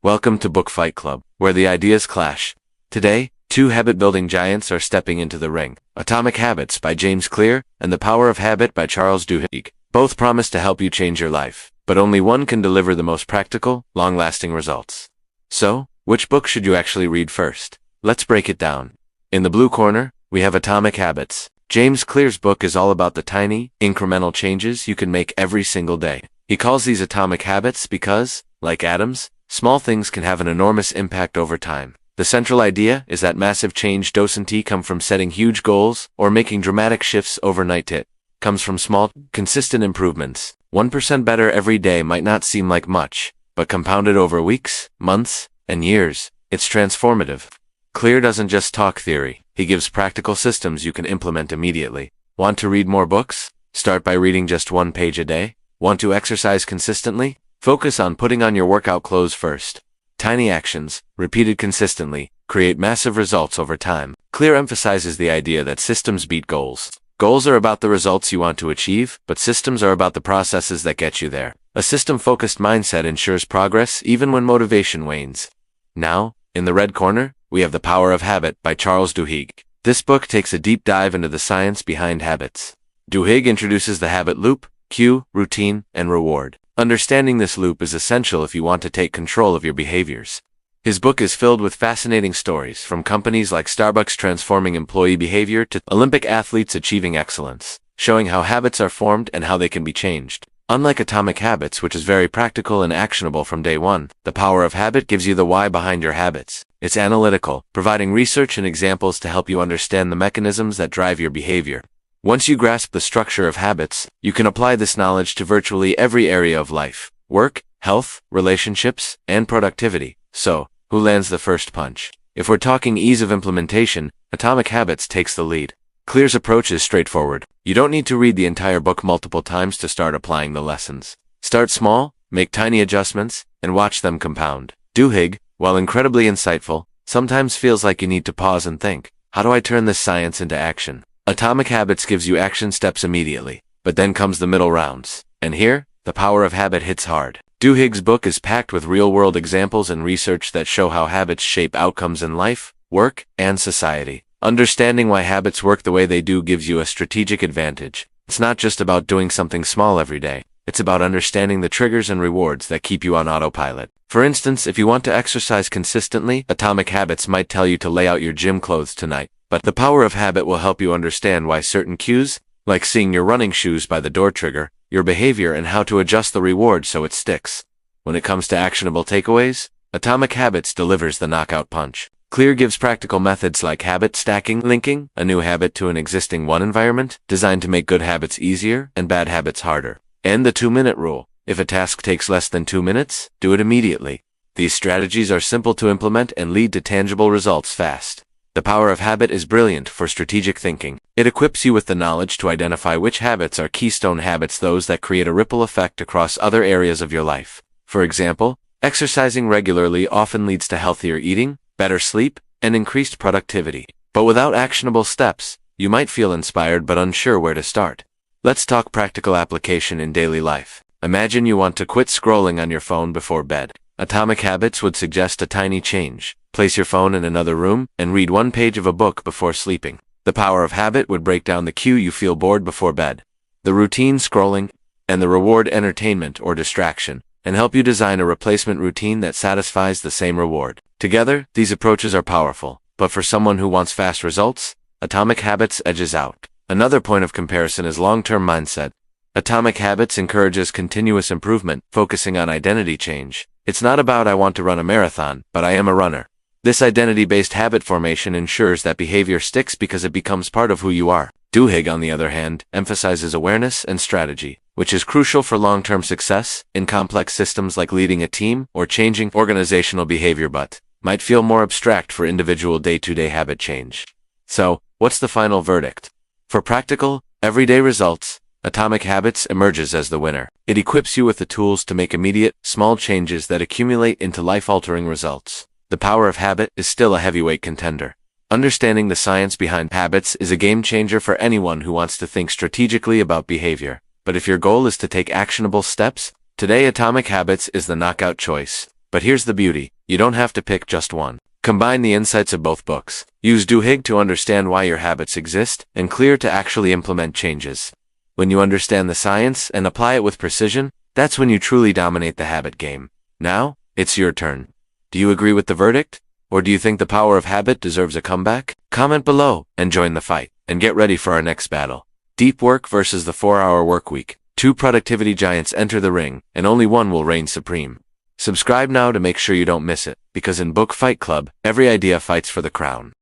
Welcome to Book Fight Club, where the ideas clash. Today, two habit-building giants are stepping into the ring. Atomic Habits by James Clear and The Power of Habit by Charles Duhigg. Both promise to help you change your life, but only one can deliver the most practical, long-lasting results. So, which book should you actually read first? Let's break it down. In the blue corner, we have Atomic Habits. James Clear's book is all about the tiny, incremental changes you can make every single day. He calls these atomic habits because, like atoms, small things can have an enormous impact over time. The central idea is that massive change doesn't come from setting huge goals or making dramatic shifts overnight. It comes from small, consistent improvements. 1% better every day might not seem like much, but compounded over weeks, months, and years, it's transformative. Clear doesn't just talk theory. He gives practical systems you can implement immediately. Want to read more books? Start by reading just one page a day. Want to exercise consistently? Focus on putting on your workout clothes first. Tiny actions, repeated consistently, create massive results over time. Clear emphasizes the idea that systems beat goals. Goals are about the results you want to achieve, but systems are about the processes that get you there. A system-focused mindset ensures progress even when motivation wanes. Now, in the red corner, we have The Power of Habit by Charles Duhigg. This book takes a deep dive into the science behind habits. Duhigg introduces the habit loop, cue, routine, and reward. Understanding this loop is essential if you want to take control of your behaviors. His book is filled with fascinating stories, from companies like Starbucks transforming employee behavior to Olympic athletes achieving excellence, showing how habits are formed and how they can be changed. Unlike Atomic Habits, which is very practical and actionable from day one, The Power of Habit gives you the why behind your habits. It's analytical, providing research and examples to help you understand the mechanisms that drive your behavior. Once you grasp the structure of habits, you can apply this knowledge to virtually every area of life: work, health, relationships, and productivity. So, who lands the first punch? If we're talking ease of implementation, Atomic Habits takes the lead. Clear's approach is straightforward. You don't need to read the entire book multiple times to start applying the lessons. Start small, make tiny adjustments, and watch them compound. Duhigg, while incredibly insightful, sometimes feels like you need to pause and think, how do I turn this science into action? Atomic Habits gives you action steps immediately, but then comes the middle rounds. And here, The Power of Habit hits hard. Duhigg's book is packed with real-world examples and research that show how habits shape outcomes in life, work, and society. Understanding why habits work the way they do gives you a strategic advantage. It's not just about doing something small every day. It's about understanding the triggers and rewards that keep you on autopilot. For instance, if you want to exercise consistently, Atomic Habits might tell you to lay out your gym clothes tonight. But The Power of Habit will help you understand why certain cues, like seeing your running shoes by the door, trigger your behavior and how to adjust the reward so it sticks. When it comes to actionable takeaways, Atomic Habits delivers the knockout punch. Clear gives practical methods like habit stacking, linking a new habit to an existing one environment, designed to make good habits easier and bad habits harder. And the 2-minute rule. If a task takes less than 2 minutes, do it immediately. These strategies are simple to implement and lead to tangible results fast. The Power of Habit is brilliant for strategic thinking. It equips you with the knowledge to identify which habits are keystone habits, those that create a ripple effect across other areas of your life. For example, exercising regularly often leads to healthier eating, better sleep, and increased productivity. But without actionable steps, you might feel inspired but unsure where to start. Let's talk practical application in daily life. Imagine you want to quit scrolling on your phone before bed. Atomic Habits would suggest a tiny change. Place your phone in another room and read one page of a book before sleeping. The Power of Habit would break down the cue you feel bored before bed, the routine scrolling, and the reward entertainment or distraction, and help you design a replacement routine that satisfies the same reward. Together, these approaches are powerful, but for someone who wants fast results, Atomic Habits edges out. Another point of comparison is long-term mindset. Atomic Habits encourages continuous improvement, focusing on identity change. It's not about I want to run a marathon, but I am a runner. This identity-based habit formation ensures that behavior sticks because it becomes part of who you are. Duhigg, on the other hand, emphasizes awareness and strategy, which is crucial for long-term success in complex systems like leading a team or changing organizational behavior, but might feel more abstract for individual day-to-day habit change. So, what's the final verdict? For practical, everyday results, Atomic Habits emerges as the winner. It equips you with the tools to make immediate, small changes that accumulate into life-altering results. The Power of Habit is still a heavyweight contender. Understanding the science behind habits is a game-changer for anyone who wants to think strategically about behavior. But if your goal is to take actionable steps, today Atomic Habits is the knockout choice. But here's the beauty. You don't have to pick just one. Combine the insights of both books. Use Duhigg to understand why your habits exist, and Clear to actually implement changes. When you understand the science and apply it with precision, that's when you truly dominate the habit game. Now, it's your turn. Do you agree with the verdict? Or do you think the power of habit deserves a comeback? Comment below and join the fight. And get ready for our next battle. Deep work versus the 4-hour workweek. 2 productivity giants enter the ring, and only one will reign supreme. Subscribe now to make sure you don't miss it, because in Book Fight Club, every idea fights for the crown.